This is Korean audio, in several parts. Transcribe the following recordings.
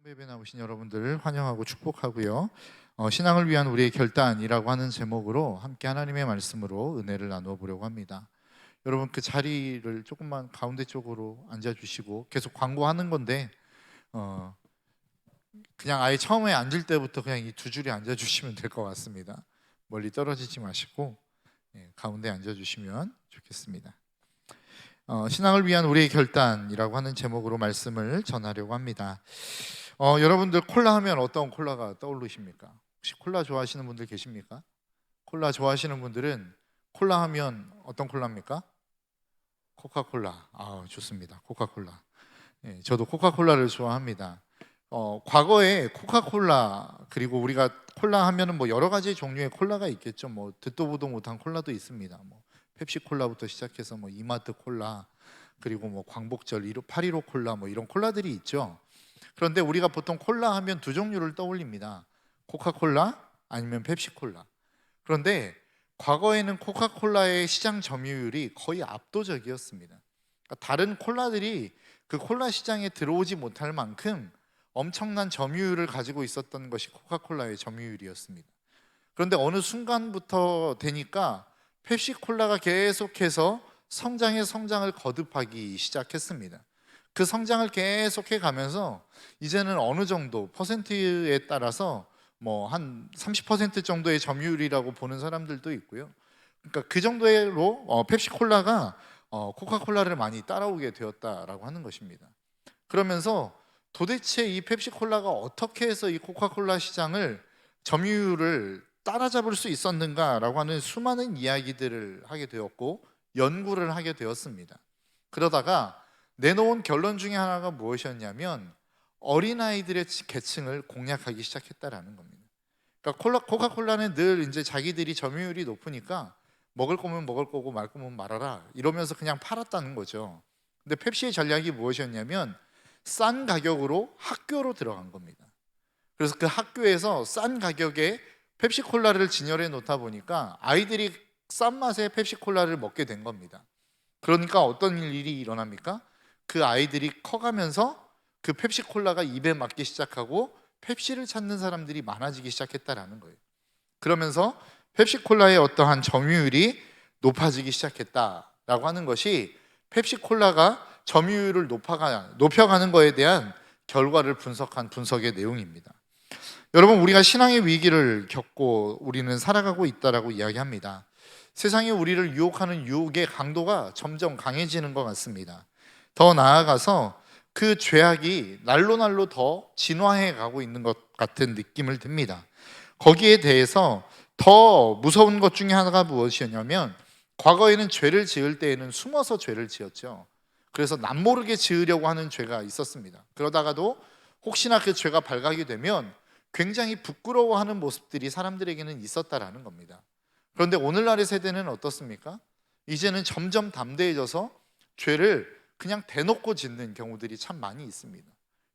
예배 나오신 여러분들 환영하고 축복하고요. 신앙을 위한 우리의 결단이라고 하는 제목으로 함께 하나님의 말씀으로 은혜를 나누어 보려고 합니다. 여러분 그 자리를 조금만 가운데 쪽으로 앉아주시고, 계속 광고하는 건데 그냥 아예 처음에 앉을 때부터 그냥 이 두 줄에 앉아주시면 될 것 같습니다. 멀리 떨어지지 마시고 가운데 앉아주시면 좋겠습니다. 신앙을 위한 우리의 결단이라고 하는 제목으로 말씀을 전하려고 합니다. 여러분들 콜라 하면 어떤 콜라가 떠오르십니까? 혹시 콜라 좋아하시는 분들 계십니까? 콜라 좋아하시는 분들은 콜라 하면 어떤 콜라입니까? 코카콜라. 좋습니다. 코카콜라. 저도 코카콜라를 좋아합니다. 과거에 코카콜라, 그리고 우리가 콜라 하면은 뭐 여러 가지 종류의 콜라가 있겠죠. 뭐 듣도 보도 못한 콜라도 있습니다. 뭐 펩시콜라부터 시작해서 뭐 이마트 콜라, 그리고 뭐 광복절 815 콜라, 뭐 이런 콜라들이 있죠. 그런데 우리가 보통 콜라 하면 두 종류를 떠올립니다. 코카콜라 아니면 펩시콜라. 그런데 과거에는 코카콜라의 시장 점유율이 거의 압도적이었습니다. 그러니까 다른 콜라들이 그 콜라 시장에 들어오지 못할 만큼 엄청난 점유율을 가지고 있었던 것이 코카콜라의 점유율이었습니다. 그런데 어느 순간부터 되니까 펩시콜라가 계속해서 성장을 거듭하기 시작했습니다. 그 성장을 계속해 가면서 이제는 어느 정도 퍼센트에 따라서 뭐 한 30% 정도의 점유율이라고 보는 사람들도 있고요. 그러니까 그 정도로 펩시콜라가 코카콜라를 많이 따라오게 되었다라고 하는 것입니다. 그러면서 도대체 이 펩시콜라가 어떻게 해서 이 코카콜라 시장을 점유율을 따라잡을 수 있었는가라고 하는 수많은 이야기들을 하게 되었고 연구를 하게 되었습니다. 그러다가 내놓은 결론 중에 하나가 무엇이었냐면 어린아이들의 계층을 공략하기 시작했다라는 겁니다. 그러니까 코카콜라는 늘 이제 자기들이 점유율이 높으니까 먹을 거면 먹을 거고 말 거면 말아라 이러면서 그냥 팔았다는 거죠. 근데 펩시의 전략이 무엇이었냐면 싼 가격으로 학교로 들어간 겁니다. 그래서 그 학교에서 싼 가격에 펩시콜라를 진열해 놓다 보니까 아이들이 싼 맛의 펩시콜라를 먹게 된 겁니다. 그러니까 어떤 일이 일어납니까? 그 아이들이 커가면서 그 펩시콜라가 입에 맞기 시작하고 펩시를 찾는 사람들이 많아지기 시작했다라는 거예요. 그러면서 펩시콜라의 어떠한 점유율이 높아지기 시작했다라고 하는 것이 펩시콜라가 점유율을 높여가는 것에 대한 결과를 분석한 분석의 내용입니다. 여러분, 우리가 신앙의 위기를 겪고 우리는 살아가고 있다라고 이야기합니다. 세상이 우리를 유혹하는 유혹의 강도가 점점 강해지는 것 같습니다. 더 나아가서 그 죄악이 날로 더 진화해 가고 있는 것 같은 느낌을 듭니다. 거기에 대해서 더 무서운 것 중에 하나가 무엇이었냐면 과거에는 죄를 지을 때에는 숨어서 죄를 지었죠. 그래서 남모르게 지으려고 하는 죄가 있었습니다. 그러다가도 혹시나 그 죄가 발각이 되면 굉장히 부끄러워하는 모습들이 사람들에게는 있었다라는 겁니다. 그런데 오늘날의 세대는 어떻습니까? 이제는 점점 담대해져서 죄를 그냥 대놓고 짓는 경우들이 참 많이 있습니다.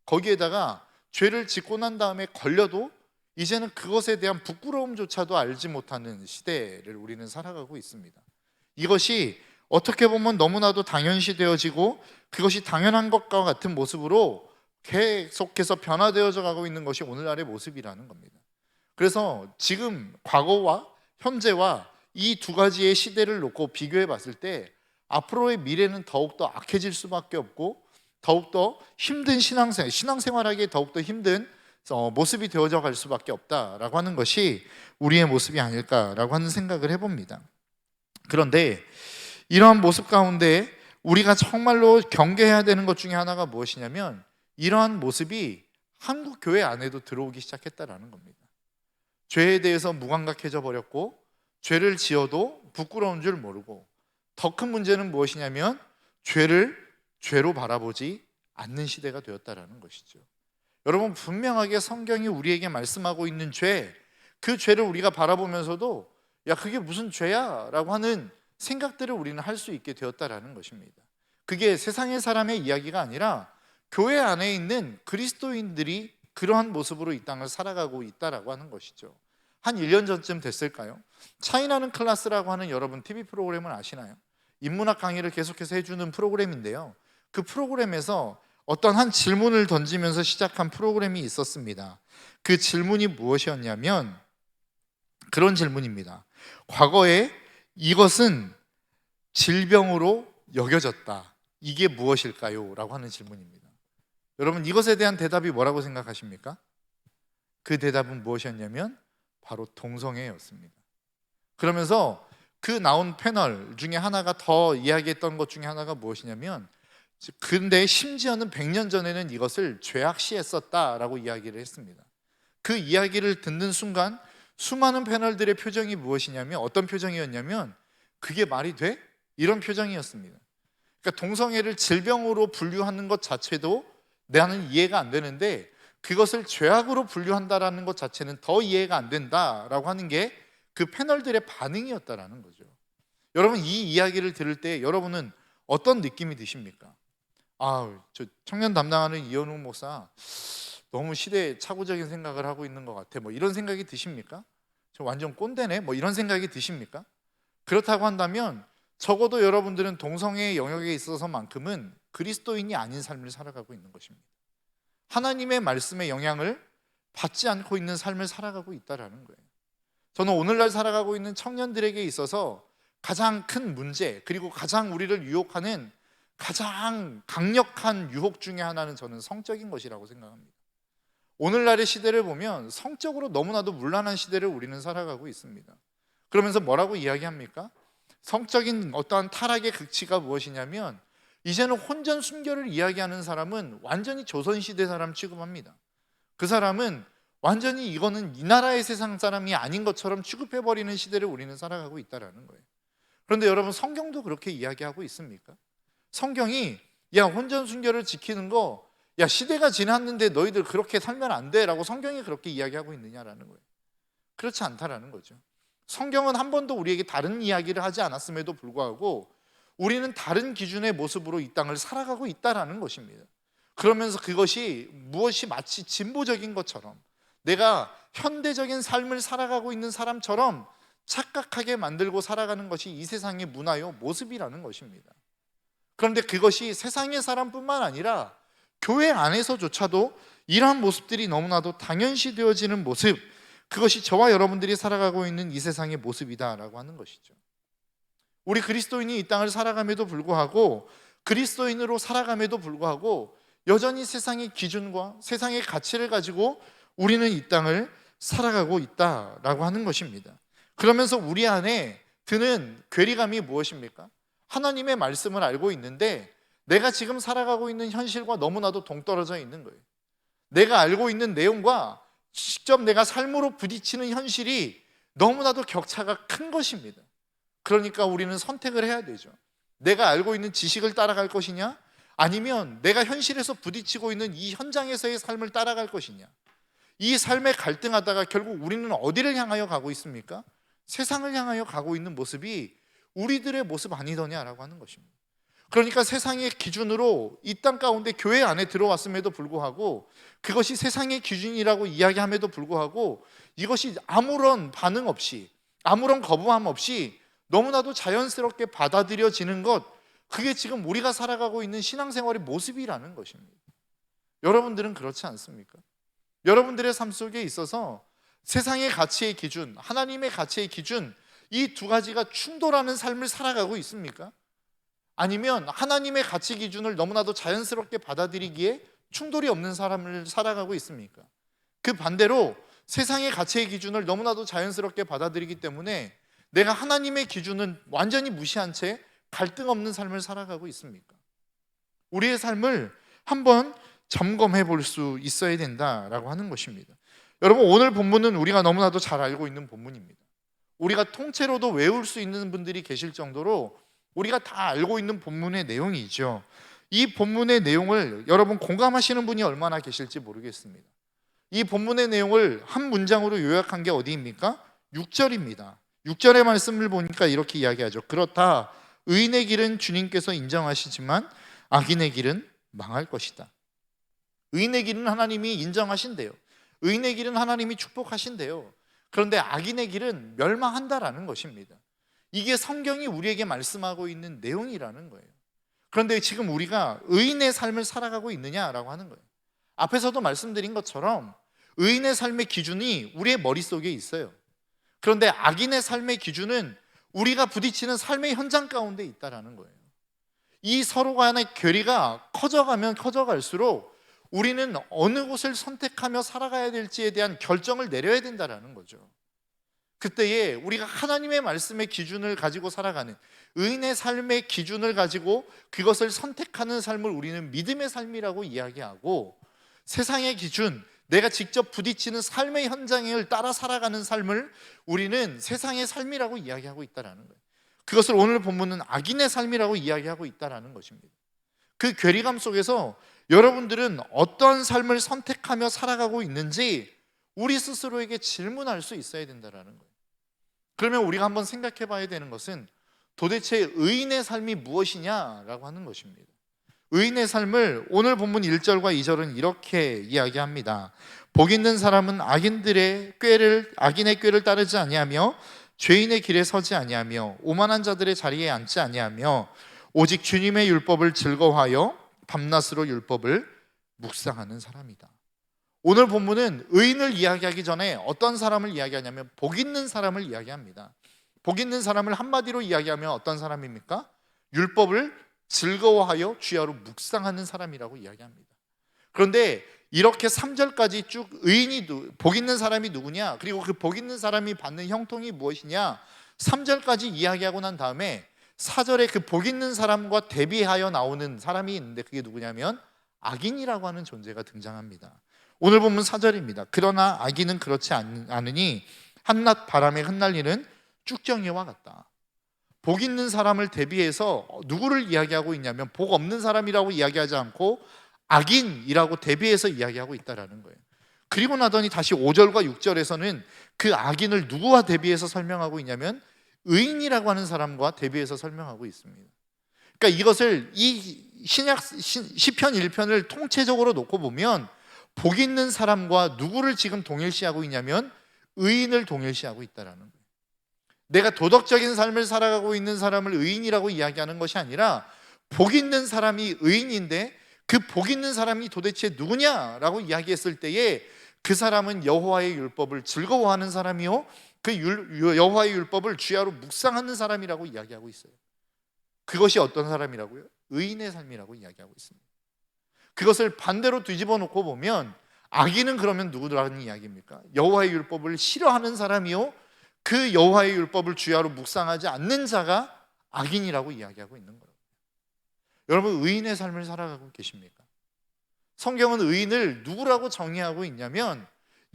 거기에다가 죄를 짓고 난 다음에 걸려도 이제는 그것에 대한 부끄러움조차도 알지 못하는 시대를 우리는 살아가고 있습니다. 이것이 어떻게 보면 너무나도 당연시 되어지고 그것이 당연한 것과 같은 모습으로 계속해서 변화되어져 가고 있는 것이 오늘날의 모습이라는 겁니다. 그래서 지금 과거와 현재와 이 두 가지의 시대를 놓고 비교해 봤을 때 앞으로의 미래는 더욱더 악해질 수밖에 없고 더욱더 힘든 신앙생활하기에 더욱더 힘든 모습이 되어져 갈 수밖에 없다라고 하는 것이 우리의 모습이 아닐까라고 하는 생각을 해봅니다. 그런데 이러한 모습 가운데 우리가 정말로 경계해야 되는 것 중에 하나가 무엇이냐면 이러한 모습이 한국 교회 안에도 들어오기 시작했다라는 겁니다. 죄에 대해서 무감각해져 버렸고 죄를 지어도 부끄러운 줄 모르고 더 큰 문제는 무엇이냐면 죄를 죄로 바라보지 않는 시대가 되었다라는 것이죠. 여러분, 분명하게 성경이 우리에게 말씀하고 있는 죄, 그 죄를 우리가 바라보면서도 야 그게 무슨 죄야? 라고 하는 생각들을 우리는 할 수 있게 되었다라는 것입니다. 그게 세상의 사람의 이야기가 아니라 교회 안에 있는 그리스도인들이 그러한 모습으로 이 땅을 살아가고 있다라고 하는 것이죠. 한 1년 전쯤 됐을까요? 차이나는 클래스라고 하는 여러분 TV 프로그램을 아시나요? 인문학 강의를 계속해서 해주는 프로그램인데요. 그 프로그램에서 어떤 한 질문을 던지면서 시작한 프로그램이 있었습니다. 그 질문이 무엇이었냐면 그런 질문입니다. 과거에 이것은 질병으로 여겨졌다. 이게 무엇일까요? 라고 하는 질문입니다. 여러분, 이것에 대한 대답이 뭐라고 생각하십니까? 그 대답은 무엇이었냐면 바로 동성애였습니다. 그러면서 그 나온 패널 중에 하나가 더 이야기했던 것 중에 하나가 무엇이냐면, 근데 심지어는 100년 전에는 이것을 죄악시했었다라고 이야기를 했습니다. 그 이야기를 듣는 순간 수많은 패널들의 표정이 무엇이냐면, 어떤 표정이었냐면, 그게 말이 돼? 이런 표정이었습니다. 그러니까 동성애를 질병으로 분류하는 것 자체도 나는 이해가 안 되는데, 그것을 죄악으로 분류한다라는 것 자체는 더 이해가 안 된다라고 하는 게 그 패널들의 반응이었다라는 거죠. 여러분, 이 이야기를 들을 때 여러분은 어떤 느낌이 드십니까? 저 청년 담당하는 이현우 목사 너무 시대착오적인 생각을 하고 있는 것 같아, 뭐 이런 생각이 드십니까? 저 완전 꼰대네, 뭐 이런 생각이 드십니까? 그렇다고 한다면 적어도 여러분들은 동성애의 영역에 있어서만큼은 그리스도인이 아닌 삶을 살아가고 있는 것입니다. 하나님의 말씀의 영향을 받지 않고 있는 삶을 살아가고 있다는 거예요. 저는 오늘날 살아가고 있는 청년들에게 있어서 가장 큰 문제, 그리고 가장 우리를 유혹하는 가장 강력한 유혹 중에 하나는 저는 성적인 것이라고 생각합니다. 오늘날의 시대를 보면 성적으로 너무나도 문란한 시대를 우리는 살아가고 있습니다. 그러면서 뭐라고 이야기합니까? 성적인 어떠한 타락의 극치가 무엇이냐면, 이제는 혼전 순결을 이야기하는 사람은 완전히 조선시대 사람 취급합니다. 그 사람은 완전히 이거는 이 나라의 세상 사람이 아닌 것처럼 취급해버리는 시대를 우리는 살아가고 있다는 거예요. 그런데 여러분, 성경도 그렇게 이야기하고 있습니까? 성경이 야, 혼전 순결을 지키는 거, 야, 시대가 지났는데 너희들 그렇게 살면 안 돼 라고 성경이 그렇게 이야기하고 있느냐라는 거예요. 그렇지 않다라는 거죠. 성경은 한 번도 우리에게 다른 이야기를 하지 않았음에도 불구하고 우리는 다른 기준의 모습으로 이 땅을 살아가고 있다라는 것입니다. 그러면서 그것이 무엇이 마치 진보적인 것처럼, 내가 현대적인 삶을 살아가고 있는 사람처럼 착각하게 만들고 살아가는 것이 이 세상의 문화요 모습이라는 것입니다. 그런데 그것이 세상의 사람뿐만 아니라 교회 안에서조차도 이러한 모습들이 너무나도 당연시 되어지는 모습, 그것이 저와 여러분들이 살아가고 있는 이 세상의 모습이다라고 하는 것이죠. 우리 그리스도인이 이 땅을 살아감에도 불구하고, 그리스도인으로 살아감에도 불구하고 여전히 세상의 기준과 세상의 가치를 가지고 우리는 이 땅을 살아가고 있다라고 하는 것입니다. 그러면서 우리 안에 드는 괴리감이 무엇입니까? 하나님의 말씀을 알고 있는데 내가 지금 살아가고 있는 현실과 너무나도 동떨어져 있는 거예요. 내가 알고 있는 내용과 직접 내가 삶으로 부딪히는 현실이 너무나도 격차가 큰 것입니다. 그러니까 우리는 선택을 해야 되죠. 내가 알고 있는 지식을 따라갈 것이냐, 아니면 내가 현실에서 부딪히고 있는 이 현장에서의 삶을 따라갈 것이냐. 이 삶에 갈등하다가 결국 우리는 어디를 향하여 가고 있습니까? 세상을 향하여 가고 있는 모습이 우리들의 모습 아니더냐라고 하는 것입니다. 그러니까 세상의 기준으로 이 땅 가운데 교회 안에 들어왔음에도 불구하고, 그것이 세상의 기준이라고 이야기함에도 불구하고 이것이 아무런 반응 없이, 아무런 거부함 없이 너무나도 자연스럽게 받아들여지는 것, 그게 지금 우리가 살아가고 있는 신앙생활의 모습이라는 것입니다. 여러분들은 그렇지 않습니까? 여러분들의 삶 속에 있어서 세상의 가치의 기준, 하나님의 가치의 기준, 이 두 가지가 충돌하는 삶을 살아가고 있습니까? 아니면 하나님의 가치 기준을 너무나도 자연스럽게 받아들이기에 충돌이 없는 삶을 살아가고 있습니까? 그 반대로 세상의 가치의 기준을 너무나도 자연스럽게 받아들이기 때문에 내가 하나님의 기준은 완전히 무시한 채 갈등 없는 삶을 살아가고 있습니까? 우리의 삶을 한번 점검해 볼 수 있어야 된다라고 하는 것입니다. 여러분, 오늘 본문은 우리가 너무나도 잘 알고 있는 본문입니다. 우리가 통째로도 외울 수 있는 분들이 계실 정도로 우리가 다 알고 있는 본문의 내용이죠. 이 본문의 내용을 여러분 공감하시는 분이 얼마나 계실지 모르겠습니다. 이 본문의 내용을 한 문장으로 요약한 게 어디입니까? 6절입니다. 6절의 말씀을 보니까 이렇게 이야기하죠. 그렇다, 의인의 길은 주님께서 인정하시지만 악인의 길은 망할 것이다. 의인의 길은 하나님이 인정하신대요. 의인의 길은 하나님이 축복하신대요. 그런데 악인의 길은 멸망한다라는 것입니다. 이게 성경이 우리에게 말씀하고 있는 내용이라는 거예요. 그런데 지금 우리가 의인의 삶을 살아가고 있느냐라고 하는 거예요. 앞에서도 말씀드린 것처럼 의인의 삶의 기준이 우리의 머릿속에 있어요. 그런데 악인의 삶의 기준은 우리가 부딪히는 삶의 현장 가운데 있다라는 거예요. 이 서로 간의 괴리가 커져가면 커져갈수록 우리는 어느 곳을 선택하며 살아가야 될지에 대한 결정을 내려야 된다라는 거죠. 그때에 우리가 하나님의 말씀의 기준을 가지고 살아가는, 의인의 삶의 기준을 가지고 그것을 선택하는 삶을 우리는 믿음의 삶이라고 이야기하고, 세상의 기준, 내가 직접 부딪히는 삶의 현장을 따라 살아가는 삶을 우리는 세상의 삶이라고 이야기하고 있다는 거예요. 그것을 오늘 본문은 악인의 삶이라고 이야기하고 있다는 것입니다. 그 괴리감 속에서 여러분들은 어떤 삶을 선택하며 살아가고 있는지 우리 스스로에게 질문할 수 있어야 된다는 거예요. 그러면 우리가 한번 생각해 봐야 되는 것은 도대체 의인의 삶이 무엇이냐라고 하는 것입니다. 의인의 삶을 오늘 본문 1절과 2절은 이렇게 이야기합니다. 복 있는 사람은 악인의 꾀를 따르지 아니하며 죄인의 길에 서지 아니하며 오만한 자들의 자리에 앉지 아니하며 오직 주님의 율법을 즐거워하여 밤낮으로 율법을 묵상하는 사람이다. 오늘 본문은 의인을 이야기하기 전에 어떤 사람을 이야기하냐면 복 있는 사람을 이야기합니다. 복 있는 사람을 한마디로 이야기하면 어떤 사람입니까? 율법을 즐거워하여 주야로 묵상하는 사람이라고 이야기합니다. 그런데 이렇게 3절까지 쭉 복 있는 사람이 누구냐, 그리고 그 복 있는 사람이 받는 형통이 무엇이냐 3절까지 이야기하고 난 다음에 4절에 그 복 있는 사람과 대비하여 나오는 사람이 있는데 그게 누구냐면 악인이라고 하는 존재가 등장합니다. 오늘 본문 4절입니다. 그러나 악인은 그렇지 않으니 한낮 바람에 흩날리는 쭉정이와 같다. 복 있는 사람을 대비해서 누구를 이야기하고 있냐면 복 없는 사람이라고 이야기하지 않고 악인이라고 대비해서 이야기하고 있다는 거예요. 그리고 나더니 다시 5절과 6절에서는 그 악인을 누구와 대비해서 설명하고 있냐면 의인이라고 하는 사람과 대비해서 설명하고 있습니다. 그러니까 이것을 이 시편 1편을 통째적으로 놓고 보면 복 있는 사람과 누구를 지금 동일시하고 있냐면 의인을 동일시하고 있다는 거예요. 내가 도덕적인 삶을 살아가고 있는 사람을 의인이라고 이야기하는 것이 아니라 복 있는 사람이 의인인데 그 복 있는 사람이 도대체 누구냐라고 이야기했을 때에 그 사람은 여호와의 율법을 즐거워하는 사람이요 그 여호와의 율법을 주야로 묵상하는 사람이라고 이야기하고 있어요. 그것이 어떤 사람이라고요? 의인의 삶이라고 이야기하고 있습니다. 그것을 반대로 뒤집어 놓고 보면 악인은 그러면 누구라는 이야기입니까? 여호와의 율법을 싫어하는 사람이요 그 여호와의 율법을 주야로 묵상하지 않는 자가 악인이라고 이야기하고 있는 거예요. 여러분, 의인의 삶을 살아가고 계십니까? 성경은 의인을 누구라고 정의하고 있냐면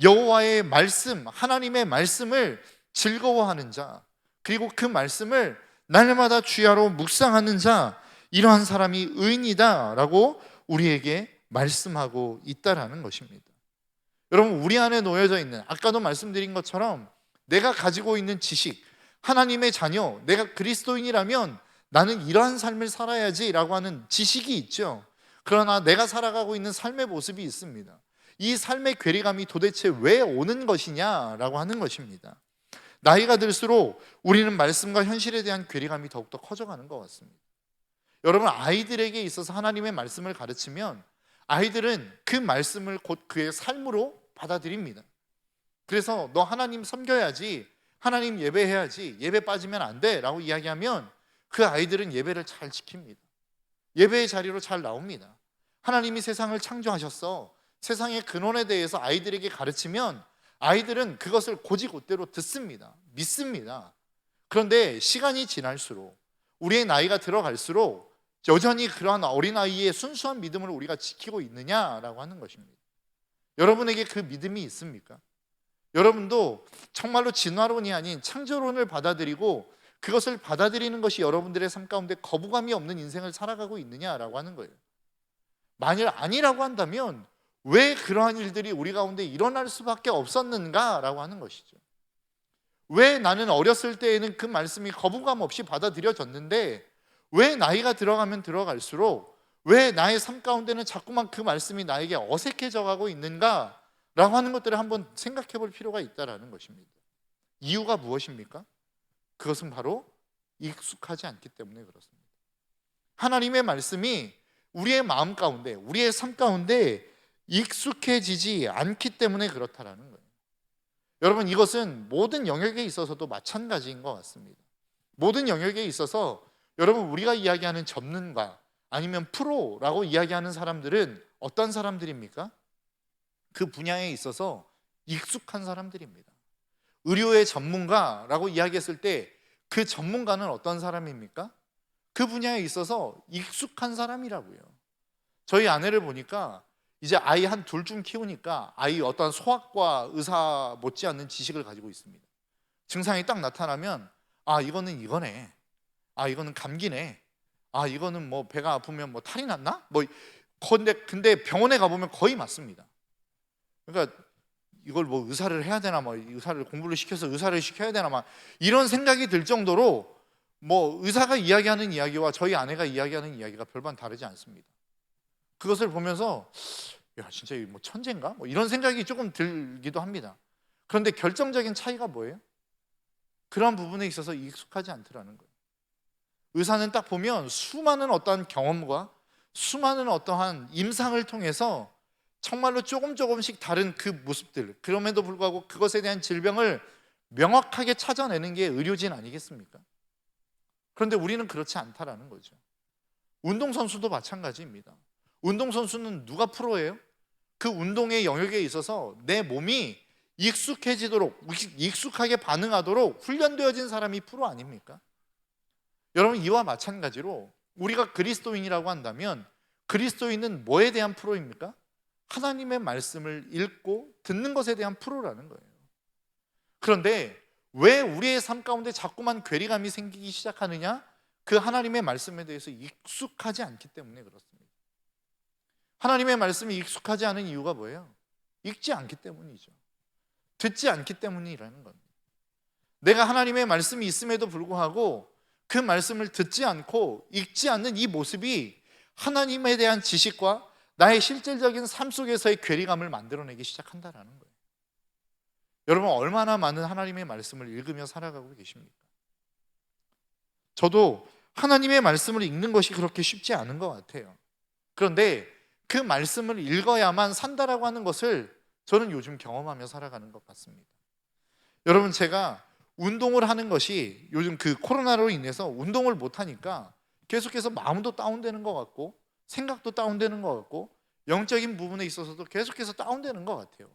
여호와의 말씀, 하나님의 말씀을 즐거워하는 자, 그리고 그 말씀을 날마다 주야로 묵상하는 자, 이러한 사람이 의인이다라고 우리에게 말씀하고 있다라는 것입니다. 여러분, 우리 안에 놓여져 있는, 아까도 말씀드린 것처럼 내가 가지고 있는 지식, 하나님의 자녀, 내가 그리스도인이라면 나는 이러한 삶을 살아야지라고 하는 지식이 있죠. 그러나 내가 살아가고 있는 삶의 모습이 있습니다. 이 삶의 괴리감이 도대체 왜 오는 것이냐라고 하는 것입니다. 나이가 들수록 우리는 말씀과 현실에 대한 괴리감이 더욱더 커져가는 것 같습니다. 여러분, 아이들에게 있어서 하나님의 말씀을 가르치면 아이들은 그 말씀을 곧 그의 삶으로 받아들입니다. 그래서 너 하나님 섬겨야지, 하나님 예배해야지, 예배 빠지면 안 돼 라고 이야기하면 그 아이들은 예배를 잘 지킵니다. 예배의 자리로 잘 나옵니다. 하나님이 세상을 창조하셨어, 세상의 근원에 대해서 아이들에게 가르치면 아이들은 그것을 곧이곧대로 듣습니다. 믿습니다. 그런데 시간이 지날수록, 우리의 나이가 들어갈수록 여전히 그러한 어린아이의 순수한 믿음을 우리가 지키고 있느냐라고 하는 것입니다. 여러분에게 그 믿음이 있습니까? 여러분도 정말로 진화론이 아닌 창조론을 받아들이고 그것을 받아들이는 것이 여러분들의 삶 가운데 거부감이 없는 인생을 살아가고 있느냐라고 하는 거예요. 만일 아니라고 한다면 왜 그러한 일들이 우리 가운데 일어날 수밖에 없었는가라고 하는 것이죠. 왜 나는 어렸을 때에는 그 말씀이 거부감 없이 받아들여졌는데 왜 나이가 들어가면 들어갈수록 왜 나의 삶 가운데는 자꾸만 그 말씀이 나에게 어색해져 가고 있는가 라고 하는 것들을 한번 생각해 볼 필요가 있다는 것입니다. 이유가 무엇입니까? 그것은 바로 익숙하지 않기 때문에 그렇습니다. 하나님의 말씀이 우리의 마음 가운데, 우리의 삶 가운데 익숙해지지 않기 때문에 그렇다라는 거예요. 여러분, 이것은 모든 영역에 있어서도 마찬가지인 것 같습니다. 모든 영역에 있어서 여러분, 우리가 이야기하는 전문가 아니면 프로라고 이야기하는 사람들은 어떤 사람들입니까? 그 분야에 있어서 익숙한 사람들입니다. 의료의 전문가라고 이야기했을 때 그 전문가는 어떤 사람입니까? 그 분야에 있어서 익숙한 사람이라고요. 저희 아내를 보니까 이제 아이 한 둘쯤 키우니까 아이 어떤 소아과 의사 못지않는 지식을 가지고 있습니다. 증상이 딱 나타나면 아, 이거는 이거네. 아, 이거는 감기네. 아, 이거는 뭐 배가 아프면 뭐 탈이 났나? 뭐 근데 병원에 가보면 거의 맞습니다. 그러니까 이걸 뭐 의사를 해야 되나, 뭐 의사를 공부를 시켜서 의사를 시켜야 되나, 막 이런 생각이 들 정도로 뭐 의사가 이야기하는 이야기와 저희 아내가 이야기하는 이야기가 별반 다르지 않습니다. 그것을 보면서 야, 진짜 뭐 천재인가? 뭐 이런 생각이 조금 들기도 합니다. 그런데 결정적인 차이가 뭐예요? 그런 부분에 있어서 익숙하지 않더라는 거예요. 의사는 딱 보면 수많은 어떠한 경험과 수많은 어떠한 임상을 통해서 정말로 조금씩 다른 그 모습들, 그럼에도 불구하고 그것에 대한 질병을 명확하게 찾아내는 게 의료진 아니겠습니까? 그런데 우리는 그렇지 않다라는 거죠. 운동선수도 마찬가지입니다. 운동선수는 누가 프로예요? 그 운동의 영역에 있어서 내 몸이 익숙해지도록, 익숙하게 반응하도록 훈련되어진 사람이 프로 아닙니까? 여러분, 이와 마찬가지로 우리가 그리스도인이라고 한다면 그리스도인은 뭐에 대한 프로입니까? 하나님의 말씀을 읽고 듣는 것에 대한 프로라는 거예요. 그런데 왜 우리의 삶 가운데 자꾸만 괴리감이 생기기 시작하느냐? 그 하나님의 말씀에 대해서 익숙하지 않기 때문에 그렇습니다. 하나님의 말씀이 익숙하지 않은 이유가 뭐예요? 읽지 않기 때문이죠. 듣지 않기 때문이라는 겁니다. 내가 하나님의 말씀이 있음에도 불구하고 그 말씀을 듣지 않고 읽지 않는 이 모습이 하나님에 대한 지식과 나의 실질적인 삶 속에서의 괴리감을 만들어내기 시작한다는 거예요. 여러분, 얼마나 많은 하나님의 말씀을 읽으며 살아가고 계십니까? 저도 하나님의 말씀을 읽는 것이 그렇게 쉽지 않은 것 같아요. 그런데 그 말씀을 읽어야만 산다라고 하는 것을 저는 요즘 경험하며 살아가는 것 같습니다. 여러분, 제가 운동을 하는 것이 요즘 그 코로나로 인해서 운동을 못하니까 계속해서 마음도 다운되는 것 같고 생각도 다운되는 것 같고 영적인 부분에 있어서도 계속해서 다운되는 것 같아요.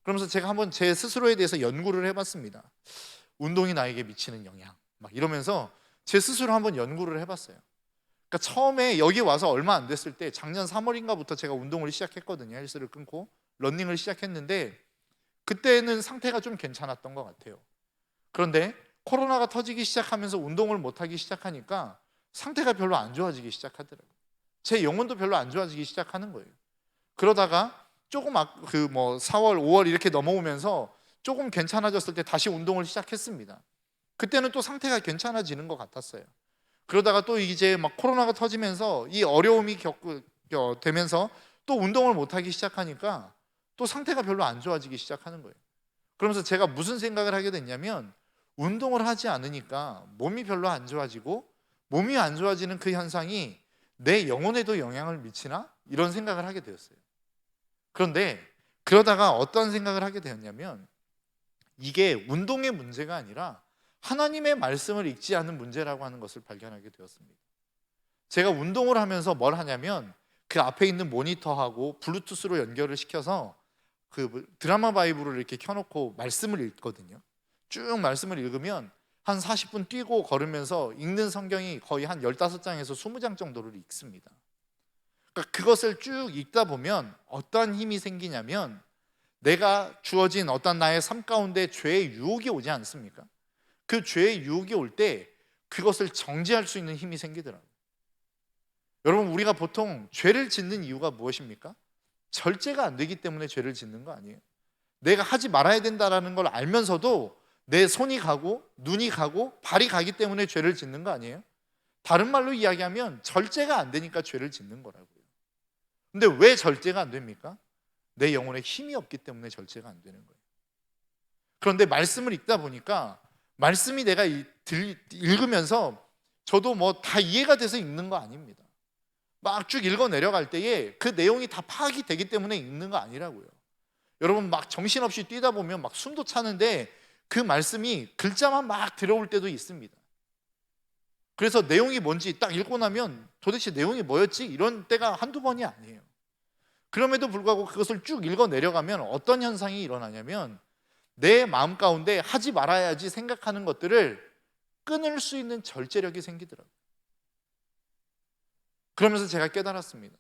그러면서 제가 한번 제 스스로에 대해서 연구를 해봤습니다. 운동이 나에게 미치는 영향 막 이러면서 제 스스로 한번 연구를 해봤어요. 그러니까 처음에 여기 와서 얼마 안 됐을 때 작년 3월인가부터 제가 운동을 시작했거든요. 헬스를 끊고 러닝을 시작했는데 그때는 상태가 좀 괜찮았던 것 같아요. 그런데 코로나가 터지기 시작하면서 운동을 못하기 시작하니까 상태가 별로 안 좋아지기 시작하더라고요. 제 영혼도 별로 안 좋아지기 시작하는 거예요. 그러다가 조금 4월, 5월 이렇게 넘어오면서 조금 괜찮아졌을 때 다시 운동을 시작했습니다. 그때는 또 상태가 괜찮아지는 것 같았어요. 그러다가 또 이제 막 코로나가 터지면서 이 어려움이 되면서 또 운동을 못하기 시작하니까 또 상태가 별로 안 좋아지기 시작하는 거예요. 그러면서 제가 무슨 생각을 하게 됐냐면 운동을 하지 않으니까 몸이 별로 안 좋아지고 몸이 안 좋아지는 그 현상이 내 영혼에도 영향을 미치나? 이런 생각을 하게 되었어요. 그런데 그러다가 어떤 생각을 하게 되었냐면 이게 운동의 문제가 아니라 하나님의 말씀을 읽지 않는 문제라고 하는 것을 발견하게 되었습니다. 제가 운동을 하면서 뭘 하냐면 그 앞에 있는 모니터하고 블루투스로 연결을 시켜서 그 드라마 바이블을 이렇게 켜놓고 말씀을 읽거든요. 쭉 말씀을 읽으면 한 40분 뛰고 걸으면서 읽는 성경이 거의 한 15장에서 20장 정도를 읽습니다. 그러니까 그것을 쭉 읽다 보면 어떤 힘이 생기냐면 내가 주어진 어떤 나의 삶 가운데 죄의 유혹이 오지 않습니까? 그 죄의 유혹이 올 때 그것을 정지할 수 있는 힘이 생기더라고요. 여러분, 우리가 보통 죄를 짓는 이유가 무엇입니까? 절제가 안 되기 때문에 죄를 짓는 거 아니에요? 내가 하지 말아야 된다는 걸 알면서도 내 손이 가고 눈이 가고 발이 가기 때문에 죄를 짓는 거 아니에요? 다른 말로 이야기하면 절제가 안 되니까 죄를 짓는 거라고요. 근데 왜 절제가 안 됩니까? 내 영혼에 힘이 없기 때문에 절제가 안 되는 거예요. 그런데 말씀을 읽다 보니까 말씀이 내가 읽으면서 저도 뭐 다 이해가 돼서 읽는 거 아닙니다. 막 쭉 읽어 내려갈 때에 그 내용이 다 파악이 되기 때문에 읽는 거 아니라고요. 여러분 막 정신없이 뛰다 보면 막 숨도 차는데 그 말씀이 글자만 막 들어올 때도 있습니다. 그래서 내용이 뭔지 딱 읽고 나면 도대체 내용이 뭐였지? 이런 때가 한두 번이 아니에요. 그럼에도 불구하고 그것을 쭉 읽어 내려가면 어떤 현상이 일어나냐면 내 마음 가운데 하지 말아야지 생각하는 것들을 끊을 수 있는 절제력이 생기더라고요. 그러면서 제가 깨달았습니다.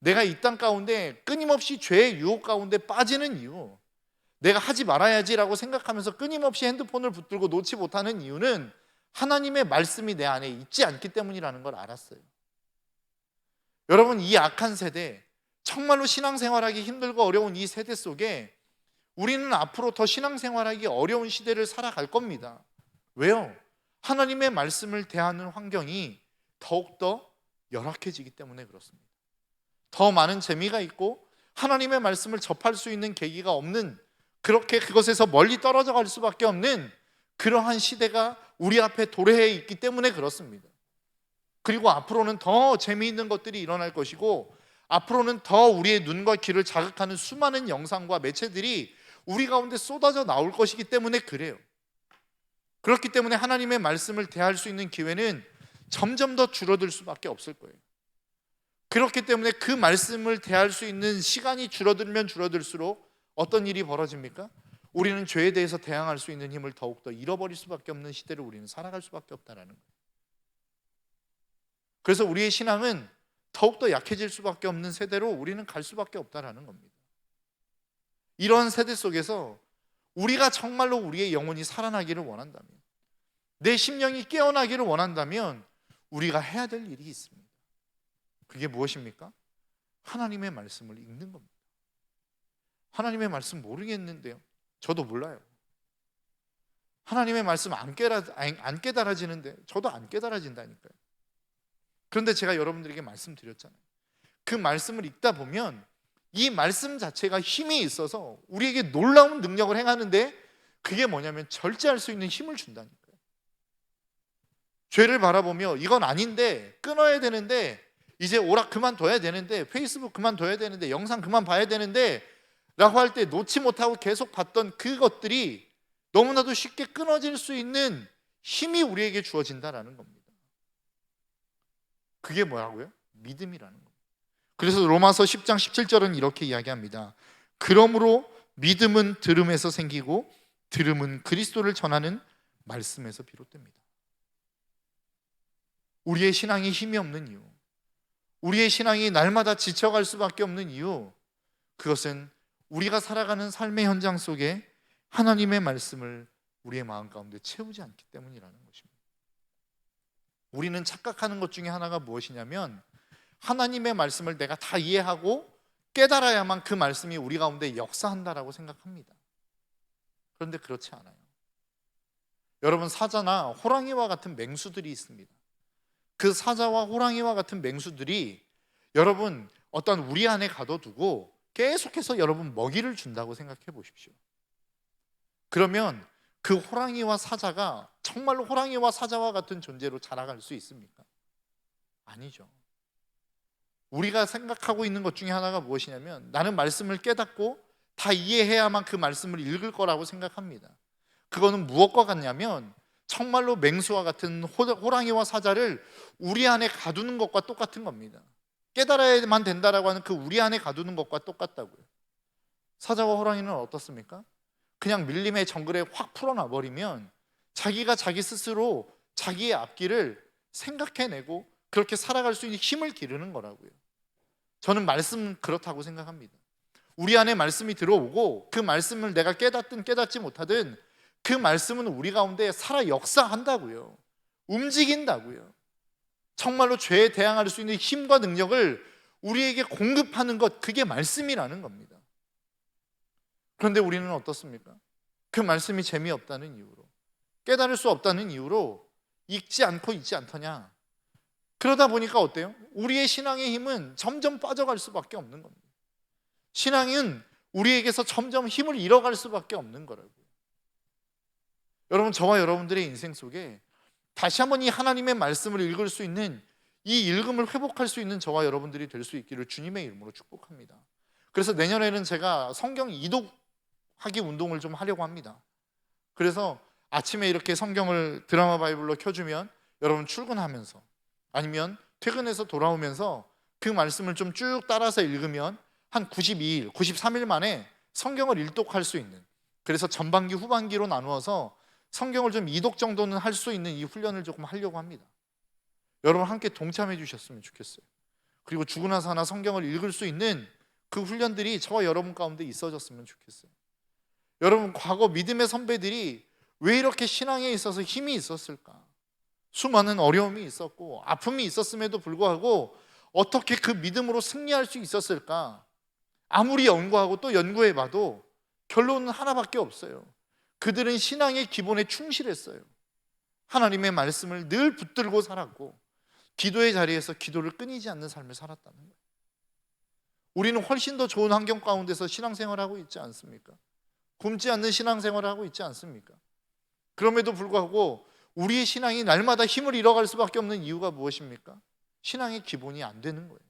내가 이 땅 가운데 끊임없이 죄의 유혹 가운데 빠지는 이유, 내가 하지 말아야지라고 생각하면서 끊임없이 핸드폰을 붙들고 놓지 못하는 이유는 하나님의 말씀이 내 안에 있지 않기 때문이라는 걸 알았어요. 여러분, 이 악한 세대, 정말로 신앙생활하기 힘들고 어려운 이 세대 속에 우리는 앞으로 더 신앙생활하기 어려운 시대를 살아갈 겁니다. 왜요? 하나님의 말씀을 대하는 환경이 더욱더 열악해지기 때문에 그렇습니다. 더 많은 재미가 있고 하나님의 말씀을 접할 수 있는 계기가 없는, 그렇게 그것에서 멀리 떨어져 갈 수밖에 없는 그러한 시대가 우리 앞에 도래해 있기 때문에 그렇습니다. 그리고 앞으로는 더 재미있는 것들이 일어날 것이고 앞으로는 더 우리의 눈과 귀를 자극하는 수많은 영상과 매체들이 우리 가운데 쏟아져 나올 것이기 때문에 그래요. 그렇기 때문에 하나님의 말씀을 대할 수 있는 기회는 점점 더 줄어들 수밖에 없을 거예요. 그렇기 때문에 그 말씀을 대할 수 있는 시간이 줄어들면 줄어들수록 어떤 일이 벌어집니까? 우리는 죄에 대해서 대항할 수 있는 힘을 더욱더 잃어버릴 수밖에 없는 시대를 우리는 살아갈 수밖에 없다는 거예요. 그래서 우리의 신앙은 더욱더 약해질 수밖에 없는 세대로 우리는 갈 수밖에 없다는 겁니다. 이런 세대 속에서 우리가 정말로 우리의 영혼이 살아나기를 원한다면, 내 심령이 깨어나기를 원한다면 우리가 해야 될 일이 있습니다. 그게 무엇입니까? 하나님의 말씀을 읽는 겁니다. 하나님의 말씀 모르겠는데요. 저도 몰라요. 하나님의 말씀 안 깨달아지는데 저도 안 깨달아진다니까요. 그런데 제가 여러분들에게 말씀드렸잖아요. 그 말씀을 읽다 보면 이 말씀 자체가 힘이 있어서 우리에게 놀라운 능력을 행하는데, 그게 뭐냐면 절제할 수 있는 힘을 준다니까요. 죄를 바라보며 이건 아닌데, 끊어야 되는데, 이제 오락 그만둬야 되는데, 페이스북 그만둬야 되는데, 영상 그만 봐야 되는데 라고 할 때 놓지 못하고 계속 봤던 그것들이 너무나도 쉽게 끊어질 수 있는 힘이 우리에게 주어진다라는 겁니다. 그게 뭐라고요? 믿음이라는 겁니다. 그래서 로마서 10장 17절은 이렇게 이야기합니다. 그러므로 믿음은 들음에서 생기고 들음은 그리스도를 전하는 말씀에서 비롯됩니다. 우리의 신앙이 힘이 없는 이유, 우리의 신앙이 날마다 지쳐갈 수밖에 없는 이유, 그것은 우리가 살아가는 삶의 현장 속에 하나님의 말씀을 우리의 마음 가운데 채우지 않기 때문이라는 것입니다. 우리는 착각하는 것 중에 하나가 무엇이냐면, 하나님의 말씀을 내가 다 이해하고 깨달아야만 그 말씀이 우리 가운데 역사한다라고 생각합니다. 그런데 그렇지 않아요. 여러분, 사자나 호랑이와 같은 맹수들이 있습니다. 그 사자와 호랑이와 같은 맹수들이 여러분 어떤 우리 안에 가둬두고 계속해서 여러분 먹이를 준다고 생각해 보십시오. 그러면 그 호랑이와 사자가 정말로 호랑이와 사자와 같은 존재로 자라갈 수 있습니까? 아니죠. 우리가 생각하고 있는 것 중에 하나가 무엇이냐면, 나는 말씀을 깨닫고 다 이해해야만 그 말씀을 읽을 거라고 생각합니다. 그거는 무엇과 같냐면 정말로 맹수와 같은 호랑이와 사자를 우리 안에 가두는 것과 똑같은 겁니다. 깨달아야만 된다라고 하는 그 우리 안에 가두는 것과 똑같다고요. 사자와 호랑이는 어떻습니까? 그냥 밀림의 정글에 확 풀어놔 버리면 자기가 자기 스스로 자기의 앞길을 생각해내고 그렇게 살아갈 수 있는 힘을 기르는 거라고요. 저는 말씀 그렇다고 생각합니다. 우리 안에 말씀이 들어오고 그 말씀을 내가 깨닫든 깨닫지 못하든 그 말씀은 우리 가운데 살아 역사한다고요. 움직인다고요. 정말로 죄에 대항할 수 있는 힘과 능력을 우리에게 공급하는 것, 그게 말씀이라는 겁니다. 그런데 우리는 어떻습니까? 그 말씀이 재미없다는 이유로, 깨달을 수 없다는 이유로 읽지 않고 있지 않더냐. 그러다 보니까 어때요? 우리의 신앙의 힘은 점점 빠져갈 수밖에 없는 겁니다. 신앙은 우리에게서 점점 힘을 잃어갈 수밖에 없는 거라고요. 여러분, 저와 여러분들의 인생 속에 다시 한번 이 하나님의 말씀을 읽을 수 있는, 이 읽음을 회복할 수 있는 저와 여러분들이 될 수 있기를 주님의 이름으로 축복합니다. 그래서 내년에는 제가 성경 이독하기 운동을 좀 하려고 합니다. 그래서 아침에 이렇게 성경을 드라마 바이블로 켜주면 여러분 출근하면서 아니면 퇴근해서 돌아오면서 그 말씀을 좀 쭉 따라서 읽으면 한 92일, 93일 만에 성경을 일독할 수 있는, 그래서 전반기, 후반기로 나누어서 성경을 좀 이독 정도는 할 수 있는 이 훈련을 조금 하려고 합니다. 여러분 함께 동참해 주셨으면 좋겠어요. 그리고 죽고 나서 하나 성경을 읽을 수 있는 그 훈련들이 저와 여러분 가운데 있어졌으면 좋겠어요. 여러분, 과거 믿음의 선배들이 왜 이렇게 신앙에 있어서 힘이 있었을까? 수많은 어려움이 있었고 아픔이 있었음에도 불구하고 어떻게 그 믿음으로 승리할 수 있었을까? 아무리 연구하고 또 연구해봐도 결론은 하나밖에 없어요. 그들은 신앙의 기본에 충실했어요. 하나님의 말씀을 늘 붙들고 살았고 기도의 자리에서 기도를 끊이지 않는 삶을 살았다는 거예요. 우리는 훨씬 더 좋은 환경 가운데서 신앙생활하고 있지 않습니까? 굶지 않는 신앙생활을 하고 있지 않습니까? 그럼에도 불구하고 우리의 신앙이 날마다 힘을 잃어갈 수밖에 없는 이유가 무엇입니까? 신앙의 기본이 안 되는 거예요.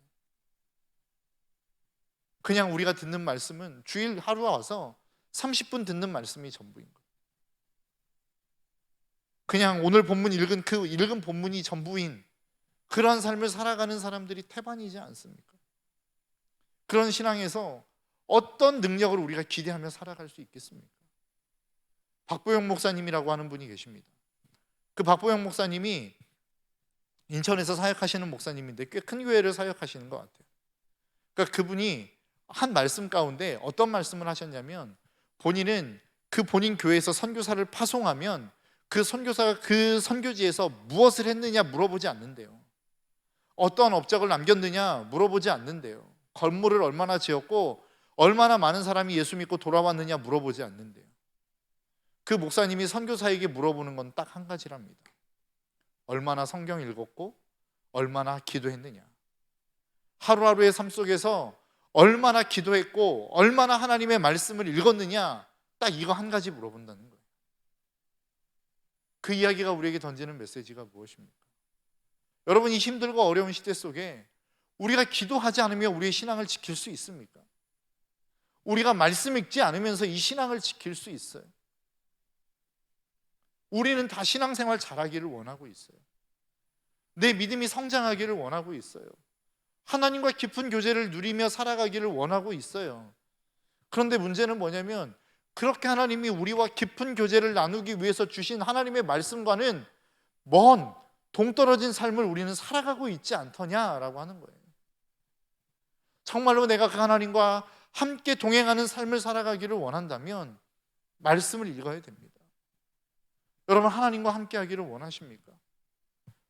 그냥 우리가 듣는 말씀은 주일 하루 와서 30분 듣는 말씀이 전부인 거예요. 그냥 오늘 본문 읽은 그 읽은 본문이 전부인 그러한 삶을 살아가는 사람들이 태반이지 않습니까? 그런 신앙에서 어떤 능력을 우리가 기대하며 살아갈 수 있겠습니까? 박보영 목사님이라고 하는 분이 계십니다. 그 박보영 목사님이 인천에서 사역하시는 목사님인데 꽤 큰 교회를 사역하시는 것 같아요. 그러니까 그분이 한 말씀 가운데 어떤 말씀을 하셨냐면, 본인은 그 본인 교회에서 선교사를 파송하면 그 선교사가 그 선교지에서 무엇을 했느냐 물어보지 않는데요. 어떠한 업적을 남겼느냐 물어보지 않는데요. 건물을 얼마나 지었고 얼마나 많은 사람이 예수 믿고 돌아왔느냐 물어보지 않는데요. 그 목사님이 선교사에게 물어보는 건 딱 한 가지랍니다. 얼마나 성경 읽었고 얼마나 기도했느냐. 하루하루의 삶 속에서 얼마나 기도했고 얼마나 하나님의 말씀을 읽었느냐, 딱 이거 한 가지 물어본다는 거예요. 그 이야기가 우리에게 던지는 메시지가 무엇입니까? 여러분, 이 힘들고 어려운 시대 속에 우리가 기도하지 않으면 우리의 신앙을 지킬 수 있습니까? 우리가 말씀 읽지 않으면서 이 신앙을 지킬 수 있어요? 우리는 다 신앙생활 잘하기를 원하고 있어요. 내 믿음이 성장하기를 원하고 있어요. 하나님과 깊은 교제를 누리며 살아가기를 원하고 있어요. 그런데 문제는 뭐냐면, 그렇게 하나님이 우리와 깊은 교제를 나누기 위해서 주신 하나님의 말씀과는 먼 동떨어진 삶을 우리는 살아가고 있지 않더냐라고 하는 거예요. 정말로 내가 그 하나님과 함께 동행하는 삶을 살아가기를 원한다면 말씀을 읽어야 됩니다. 여러분, 하나님과 함께 하기를 원하십니까?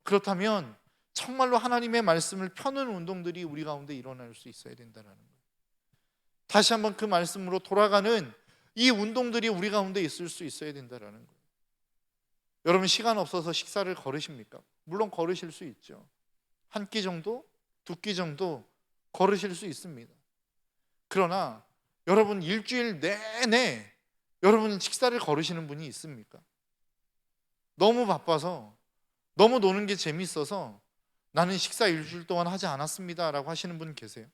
그렇다면 정말로 하나님의 말씀을 펴는 운동들이 우리 가운데 일어날 수 있어야 된다는 거예요. 다시 한번 그 말씀으로 돌아가는 이 운동들이 우리 가운데 있을 수 있어야 된다는 거예요. 여러분, 시간 없어서 식사를 거르십니까? 물론 거르실 수 있죠. 한 끼 정도, 두 끼 정도 거르실 수 있습니다. 그러나 여러분, 일주일 내내 여러분 식사를 거르시는 분이 있습니까? 너무 바빠서, 너무 노는 게 재밌어서 나는 식사 일주일 동안 하지 않았습니다 라고 하시는 분 계세요?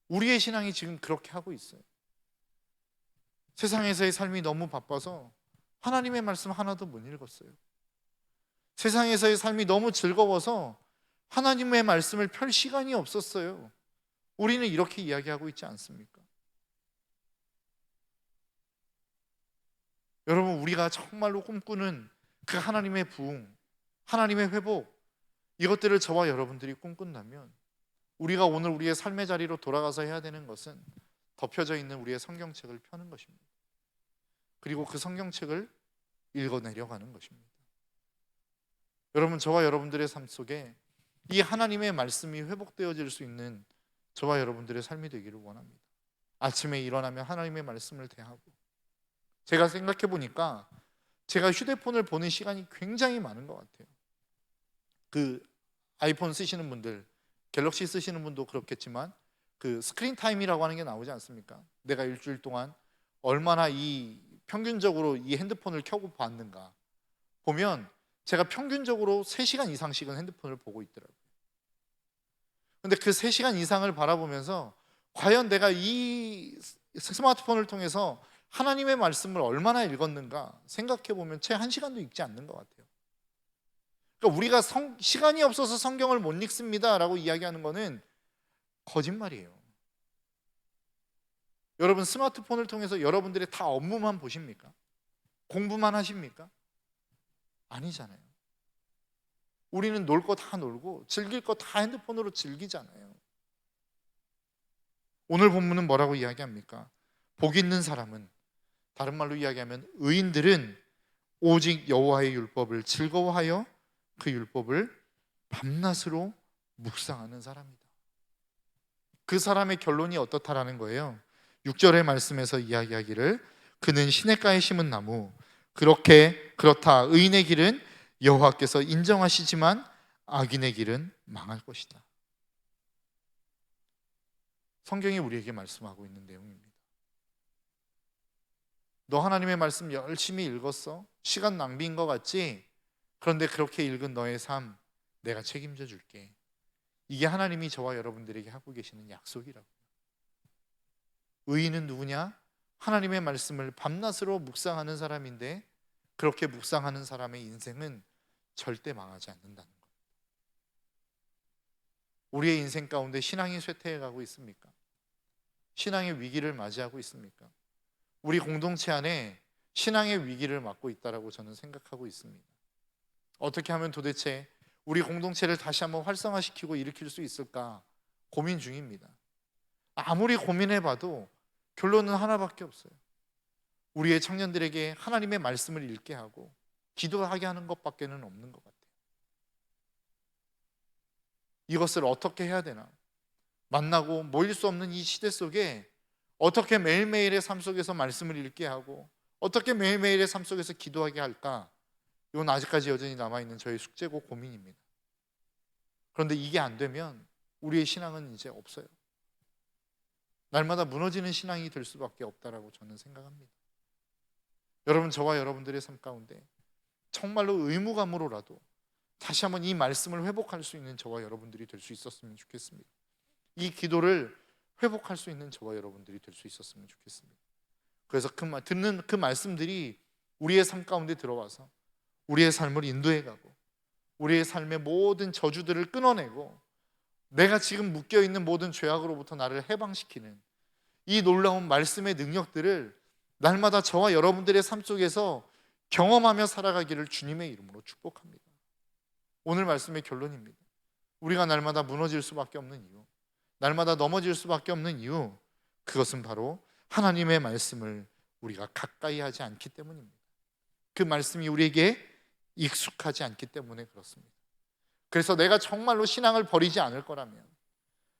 우리의 신앙이 지금 그렇게 하고 있어요. 세상에서의 삶이 너무 바빠서 하나님의 말씀 하나도 못 읽었어요. 세상에서의 삶이 너무 즐거워서 하나님의 말씀을 펼 시간이 없었어요. 우리는 이렇게 이야기하고 있지 않습니까? 여러분, 우리가 정말로 꿈꾸는 그 하나님의 부흥, 하나님의 회복, 이것들을 저와 여러분들이 꿈꾼다면 우리가 오늘 우리의 삶의 자리로 돌아가서 해야 되는 것은 덮여져 있는 우리의 성경책을 펴는 것입니다. 그리고 그 성경책을 읽어내려가는 것입니다. 여러분, 저와 여러분들의 삶 속에 이 하나님의 말씀이 회복되어질 수 있는 저와 여러분들의 삶이 되기를 원합니다. 아침에 일어나면 하나님의 말씀을 대하고, 제가 생각해 보니까 제가 휴대폰을 보는 시간이 굉장히 많은 것 같아요. 그 아이폰 쓰시는 분들, 갤럭시 쓰시는 분도 그렇겠지만 그 스크린 타임이라고 하는 게 나오지 않습니까? 내가 일주일 동안 얼마나 이 평균적으로 이 핸드폰을 켜고 봤는가, 보면 제가 평균적으로 3시간 이상씩은 핸드폰을 보고 있더라고요. 근데 그 3시간 이상을 바라보면서 과연 내가 이 스마트폰을 통해서 하나님의 말씀을 얼마나 읽었는가 생각해 보면 채 1시간도 읽지 않는 것 같아요. 그러니까 우리가 시간이 없어서 성경을 못 읽습니다 라고 이야기하는 거는 거짓말이에요. 여러분, 스마트폰을 통해서 여러분들의 다 업무만 보십니까? 공부만 하십니까? 아니잖아요. 우리는 놀 거 다 놀고 즐길 거 다 핸드폰으로 즐기잖아요. 오늘 본문은 뭐라고 이야기합니까? 복 있는 사람은, 다른 말로 이야기하면 의인들은 오직 여호와의 율법을 즐거워하여 그 율법을 밤낮으로 묵상하는 사람이다. 그 사람의 결론이 어떻다라는 거예요. 6절의 말씀에서 이야기하기를 그는 시냇가에 심은 나무, 그렇다 의인의 길은 여호와께서 인정하시지만 악인의 길은 망할 것이다. 성경이 우리에게 말씀하고 있는 내용입니다. 너 하나님의 말씀 열심히 읽었어? 시간 낭비인 것 같지? 그런데 그렇게 읽은 너의 삶 내가 책임져 줄게. 이게 하나님이 저와 여러분들에게 하고 계시는 약속이라고요. 의인은 누구냐? 하나님의 말씀을 밤낮으로 묵상하는 사람인데, 그렇게 묵상하는 사람의 인생은 절대 망하지 않는다는 거예요. 우리의 인생 가운데 신앙이 쇠퇴해가고 있습니까? 신앙의 위기를 맞이하고 있습니까? 우리 공동체 안에 신앙의 위기를 맞고 있다라고 저는 생각하고 있습니다. 어떻게 하면 도대체 우리 공동체를 다시 한번 활성화시키고 일으킬 수 있을까 고민 중입니다. 아무리 고민해봐도 결론은 하나밖에 없어요. 우리의 청년들에게 하나님의 말씀을 읽게 하고 기도하게 하는 것밖에는 없는 것 같아요. 이것을 어떻게 해야 되나? 만나고 모일 수 없는 이 시대 속에 어떻게 매일매일의 삶 속에서 말씀을 읽게 하고 어떻게 매일매일의 삶 속에서 기도하게 할까? 이건 아직까지 여전히 남아있는 저의 숙제고 고민입니다. 그런데 이게 안 되면 우리의 신앙은 이제 없어요. 날마다 무너지는 신앙이 될 수밖에 없다라고 저는 생각합니다. 여러분, 저와 여러분들의 삶 가운데 정말로 의무감으로라도 다시 한번 이 말씀을 회복할 수 있는 저와 여러분들이 될 수 있었으면 좋겠습니다. 이 기도를 회복할 수 있는 저와 여러분들이 될 수 있었으면 좋겠습니다. 그래서 듣는 그 말씀들이 우리의 삶 가운데 들어와서 우리의 삶을 인도해가고 우리의 삶의 모든 저주들을 끊어내고 내가 지금 묶여있는 모든 죄악으로부터 나를 해방시키는 이 놀라운 말씀의 능력들을 날마다 저와 여러분들의 삶 속에서 경험하며 살아가기를 주님의 이름으로 축복합니다. 오늘 말씀의 결론입니다. 우리가 날마다 무너질 수밖에 없는 이유, 날마다 넘어질 수밖에 없는 이유, 그것은 바로 하나님의 말씀을 우리가 가까이 하지 않기 때문입니다. 그 말씀이 우리에게 익숙하지 않기 때문에 그렇습니다. 그래서 내가 정말로 신앙을 버리지 않을 거라면,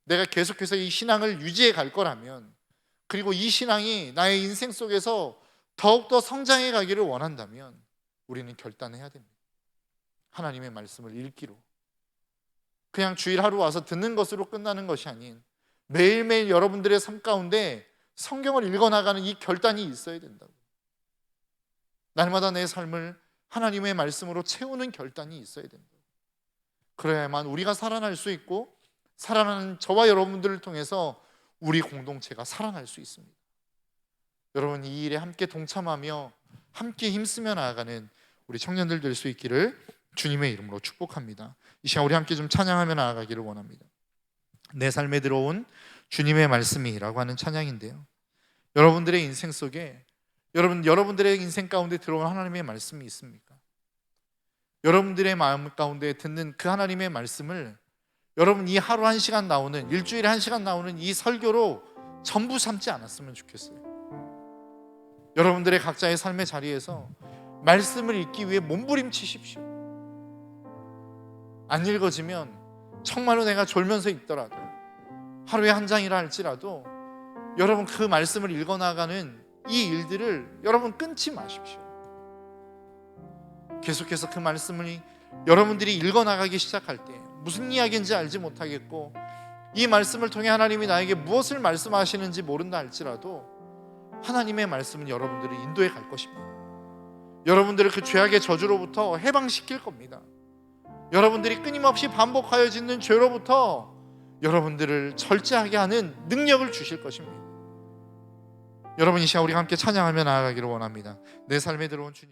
내가 계속해서 이 신앙을 유지해 갈 거라면, 그리고 이 신앙이 나의 인생 속에서 더욱더 성장해 가기를 원한다면 우리는 결단해야 됩니다. 하나님의 말씀을 읽기로, 그냥 주일 하루 와서 듣는 것으로 끝나는 것이 아닌 매일매일 여러분들의 삶 가운데 성경을 읽어나가는 이 결단이 있어야 된다고. 날마다 내 삶을 하나님의 말씀으로 채우는 결단이 있어야 된다고. 그래야만 우리가 살아날 수 있고, 살아나는 저와 여러분들을 통해서 우리 공동체가 살아날 수 있습니다. 여러분, 이 일에 함께 동참하며 함께 힘쓰며 나아가는 우리 청년들 될 수 있기를 주님의 이름으로 축복합니다. 이 시간 우리 함께 좀 찬양하며 나아가기를 원합니다. 내 삶에 들어온 주님의 말씀이라고 하는 찬양인데요, 여러분들의 인생 속에 여러분들의 인생 가운데 들어온 하나님의 말씀이 있습니까? 여러분들의 마음 가운데 듣는 그 하나님의 말씀을 여러분 이 하루 1시간 나오는, 일주일에 1시간 나오는 이 설교로 전부 삼지 않았으면 좋겠어요. 여러분들의 각자의 삶의 자리에서 말씀을 읽기 위해 몸부림치십시오. 안 읽어지면 정말로 내가 졸면서 읽더라도, 하루에 한 장이라 할지라도 여러분 그 말씀을 읽어나가는 이 일들을 여러분 끊지 마십시오. 계속해서 그 말씀을 여러분들이 읽어나가기 시작할 때 무슨 이야기인지 알지 못하겠고, 이 말씀을 통해 하나님이 나에게 무엇을 말씀하시는지 모른다 할지라도 하나님의 말씀은 여러분들을 인도해 갈 것입니다. 여러분들을 그 죄악의 저주로부터 해방시킬 겁니다. 여러분들이 끊임없이 반복하여 짓는 죄로부터 여러분들을 절제하게 하는 능력을 주실 것입니다. 여러분, 이 시간 우리가 함께 찬양하며 나아가기를 원합니다. 내 삶에 들어온 주님.